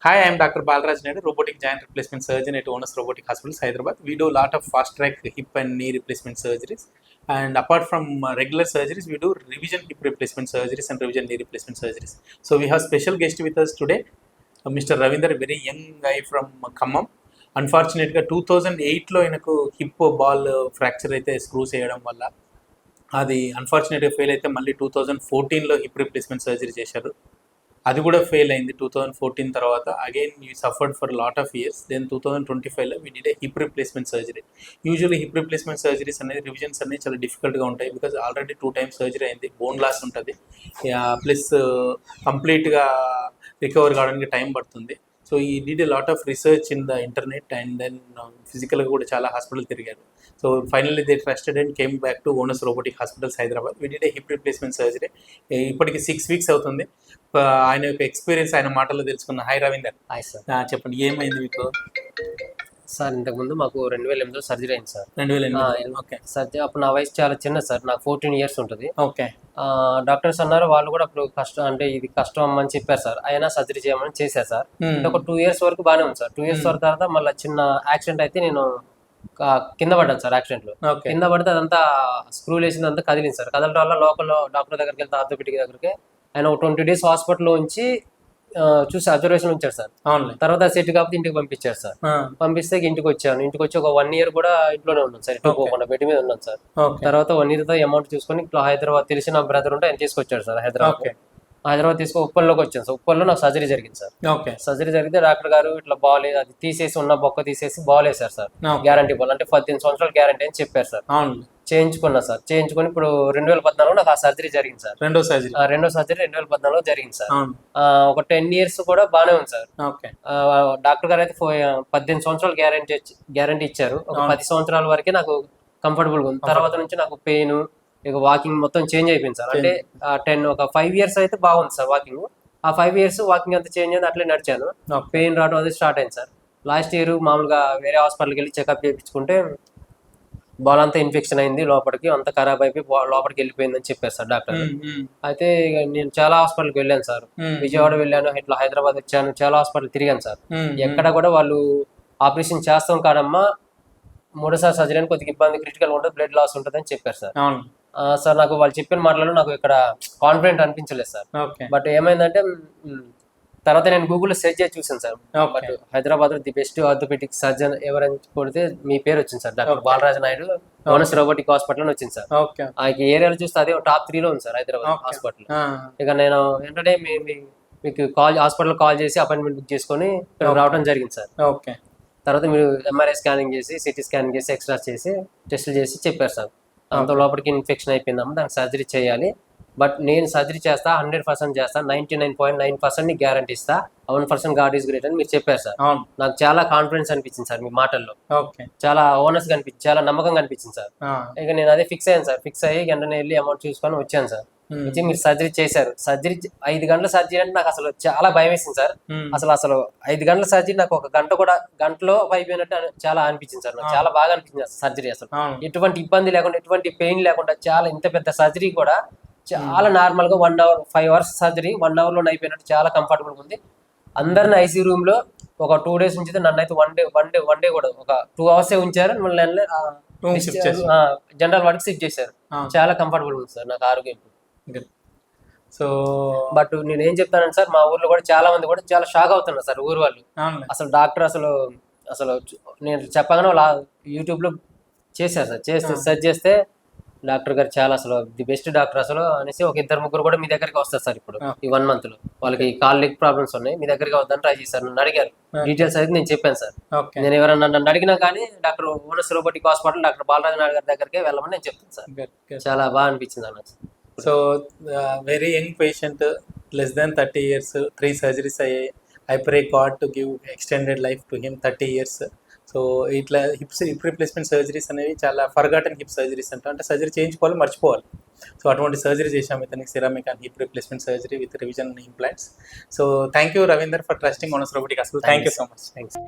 Hi, I am Dr. Balraj Naidu, robotic joint replacement surgeon at Onus Robotic Hospitals, Hyderabad. We do a lot of fast track hip and knee replacement surgeries. And apart from regular surgeries, we do revision hip replacement surgeries and revision knee replacement surgeries. So we have special guest with us today, Mr. Ravinder, a very young guy from Khammam. అన్ఫార్చునేట్గా 2008లో ఆయనకు hip ball fracture అయితే screws వేయడం వల్ల అది అన్ఫార్చునేట్గా fail అయితే మళ్ళీ 2014లో hip replacement surgery చేశారు. అది కూడా ఫెయిల్ అయింది 2014 తర్వాత. Again you suffered for lot of years. Then 2025లో we did a hip replacement surgery. Usually hip replacement surgeries అనేది రివిజన్స్ అనేవి చాలా డిఫికల్ట్గా ఉంటాయి, బికాజ్ ఆల్రెడీ 2 times సర్జరీ అయింది, బోన్ లాస్ ఉంటుంది, ప్లస్ కంప్లీట్గా రికవర్ కావడానికి టైం పడుతుంది. So he did a lot of research in the internet and then ఫిజికల్గా కూడా చాలా హాస్పిటల్ తిరిగారు. So finally they trusted and came back to onus robotic hospitals Hyderabad. We did a hip replacement surgery. ఇప్పటికి 6 weeks అవుతుంది. ఆయన యొక్క experience ఆయన మాటల్లో తెలుసుకున్న. హాయ్ రవీందర్. Hi sir. చెప్పండి, ఏమైంది మీకు? సార్ ఇంతకుముందు మాకు 2008లో సర్జరీ అయింది సార్. 2008. ఓకే. సర్జరీ అప్పుడు నా వయసు చాలా చిన్న సార్, నాకు 14 years ఉంటుంది. ఓకే. డాక్టర్స్ అన్నారు, వాళ్ళు కూడా అప్పుడు కష్టం అంటే ఇది కష్టం అమ్మని చెప్పారు సార్. అయినా సర్జరీ చేయమని చేశారు సార్. ఒక 2 years వరకు బాగానే ఉంది సార్. 2 years వరకు తర్వాత మళ్ళీ చిన్న యాక్సిడెంట్ అయితే నేను కింద పడ్డాను సార్. యాక్సిడెంట్లో కింద పడితే అదంతా స్క్రూ వేసింది, అంతా కదిలింది సార్. కదలడం వల్ల లోకల్ డాక్టర్ దగ్గరికి వెళ్తే ఆర్థోపెడిక్ దగ్గరికి ఆయన ఒక 20 days హాస్పిటల్లో ఉంచి చూసి అబ్జర్వేషన్ ఉంచారు సార్. తర్వాత సెట్ కాబట్టి ఇంటికి పంపించారు సార్. పంపిస్తే ఇంటికి వచ్చాను. ఇంటికి వచ్చి ఒక 1 year కూడా ఇంట్లోనే ఉన్నాను సార్. ఇంటికి పోకుండా బెడ్ మీద ఉన్నాను సార్. తర్వాత 1 year తో అమౌంట్ చూసుకొని ఇట్లా హైదరాబాద్ తెలిసిన బ్రదర్ ఉంటే ఆయన తీసుకొచ్చాడు సార్. హైదరాబాద్ తీసుకొని ఉప్పల్లోకి వచ్చాను సార్. ఉప్పల్లో నాకు సర్జరీ జరిగింది సార్. సర్జరీ జరిగితే డాక్టర్ గారు ఇట్లా బాల్ అది తీసేసి ఉన్న బొక్క తీసేసి బాల్ వేసారు సార్. గ్యారంటీ బాల్ అంటే 18 సంవత్సరాలు గ్యారంటీ అని చెప్పారు సార్. చేయించుకున్నా సార్. చేయించుకొని ఇప్పుడు 2014లో నాకు ఆ సర్జరీ జరిగింది సార్. రెండో సర్జరీ 2014లో జరిగింది సార్. ఒక 10 years కూడా బాగానే ఉంది సార్. డాక్టర్ గారు అయితే 18 సంవత్సరాలు గ్యారంటీ ఇచ్చారు. ఒక 10 సంవత్సరాల వరకే నాకు కంఫర్టబుల్ గా ఉంది. తర్వాత నుంచి నాకు పెయిన్, ఇక వాకింగ్ మొత్తం చేంజ్ అయిపోయింది సార్. అంటే ఒక 5 years అయితే బాగుంది సార్ వాకింగ్. ఆ 5 years వాకింగ్ అంతా చేంజ్ అయింది, అట్లే నడిచాను. పెయిన్ రావడం అది స్టార్ట్ అయింది సార్. లాస్ట్ ఇయర్ మామూలుగా వేరే హాస్పిటల్కి వెళ్ళి చెకప్ చేయించుకుంటే బాల్ అంతా ఇన్ఫెక్షన్ అయింది, లోపలికి అంతా ఖరాబ్ అయిపోయి లోపలికి వెళ్ళిపోయిందని చెప్పారు సార్ డాక్టర్. అయితే నేను చాలా హాస్పిటల్కి వెళ్ళాను సార్. విజయవాడ వెళ్ళాను, ఇట్లా హైదరాబాద్ వచ్చాను, చాలా హాస్పిటల్ తిరిగాను సార్. ఎక్కడ కూడా వాళ్ళు ఆపరేషన్ చేస్తాం కాదమ్మా, 3సారి సర్జరీ అని కొద్దిగా ఇబ్బంది, క్రిటికల్ ఉంటుంది, బ్లడ్ లాస్ ఉంటుంది అని చెప్పారు సార్. సార్ నాకు వాళ్ళు చెప్పిన మాటలలో నాకు ఇక్కడ కాన్ఫిడెంట్ అనిపించలేదు సార్. బట్ ఏమైందంటే తర్వాత నేను గూగుల్లో సెర్చ్ చేసి చూసాను సార్. బట్ హైదరాబాద్ లో ది బెస్ట్ ఆర్థోపెడిక్ సర్జన్ ఎవరైనా కొడితే మీ పేరు వచ్చింది sir. Doctor Balaraj Naidu, Onus robotic hospital అని వచ్చింది సార్. ఆ ఏరియాలో చూస్తే అదే top 3లో ఉంది సార్ హైదరాబాద్ హాస్పిటల్. ఇక నేను ఏంటంటే మీకు హాస్పిటల్ కాల్ చేసి అపాయింట్మెంట్ బుక్ చేసుకొని ఇక్కడ రావడం జరిగింది సార్. తర్వాత మీరు MRI స్కానింగ్ చేసి, CT స్కానింగ్ చేసి, ఎక్స్రా చేసి, టెస్టులు చేసి చెప్పారు సార్. అంత లోపలికి ఇన్ఫెక్షన్ అయిపోయిందమ్మా, దానికి సర్జరీ చేయాలి. బట్ నేను సర్జరీ చేస్తా, 100% చేస్తా, 99.9% గ్యారంటీ ఇస్తా, 1% గాడ్ ఈస్ గ్రేట్ అని మీరు చెప్పారు సార్. నాకు చాలా కాన్ఫిడెన్స్ అనిపించింది సార్ మీ మాటల్లో. చాలా ఓనెస్ట్ గా అనిపించింది, చాలా నమ్మకంగా అనిపించింది సార్. ఇక నేను అదే ఫిక్స్ అయ్యాను సార్. ఫిక్స్ అయ్యి వెంటనే వెళ్ళి అమౌంట్ చూసుకొని వచ్చాను సార్. వచ్చి మీరు సర్జరీ చేశారు. సర్జరీ 5 గంటల సర్జరీ అంటే నాకు అసలు చాలా భయం వేసింది సార్. అసలు 5 గంటల సర్జరీ నాకు ఒక గంటలో అయిపోయినట్టు చాలా అనిపించింది సార్. నాకు చాలా బాగా అనిపించింది సర్జరీ. అసలు ఎటువంటి ఇబ్బంది లేకుండా, ఎటువంటి పెయిన్ లేకుండా, చాలా ఇంత పెద్ద సర్జరీ కూడా చాలా నార్మల్ గా 1 hour 5 hours సర్జరీ 1 hour లో అయిపోయినట్టు చాలా కంఫర్టబుల్ ఉంది. అందరిని ICU రూమ్ లో ఒక 2 days ఉంచితే నన్ను అయితే వన్ డే కూడా ఒక 2 hours ఉంచారు. మళ్ళీ జనరల్ వార్డుకి షిఫ్ట్ చేశారు. చాలా కంఫర్టబుల్ ఉంది సార్ నాకు ఆరోగ్యం. సో బట్ నేను ఏం చెప్తానంటే సార్, మా ఊర్లో కూడా చాలా మంది కూడా చాలా షాక్ అవుతున్నారు సార్. ఊరు వాళ్ళు అసలు డాక్టర్ అసలు నేను చెప్పగానే యూట్యూబ్ లో చేశారు సార్. సెర్చ్ చేస్తే డాక్టర్ గారు చాలా అసలు ది బెస్ట్ డాక్టర్ అసలు అనేసి ఒక 2-3 కూడా మీ దగ్గరికి వస్తారు సార్. ఇప్పుడు ఈ 1 month లో వాళ్ళకి కాల్ లెగ్ ప్రాబ్లమ్స్ ఉన్నాయి, మీ దగ్గరికి వద్దని ట్రై చేశారు. నన్ను అడిగారు, డీటెయిల్స్ అయితే నేను చెప్పాను సార్. నేను ఎవరైనా నన్ను అడిగినా కానీ doctor Onus robotic hospital doctor Balaraj Naidu గారి దగ్గరికి వెళ్ళమని నేను చెప్తాను సార్. చాలా బాగా అనిపించింది అన్న. So very young patient, less than 30 years, 3 surgeries అయ్యాయి. I pray God to give extended life to him, 30 years. So ఇట్లా హిప్ రిప్లేస్మెంట్ సర్జరీస్ అనేవి చాలా ఫర్గాటన్ హిప్ సర్జరీస్ అంటే సర్జరీ చేయించుకోవాలి, మర్చిపోవాలి. సో అటువంటి సర్జరీ చేశాము ఇతనికి, ceramic and hip replacement surgery with revision implants. So thank you Ravinder for trusting onus robotic hospital. Thank you so much. Thanks.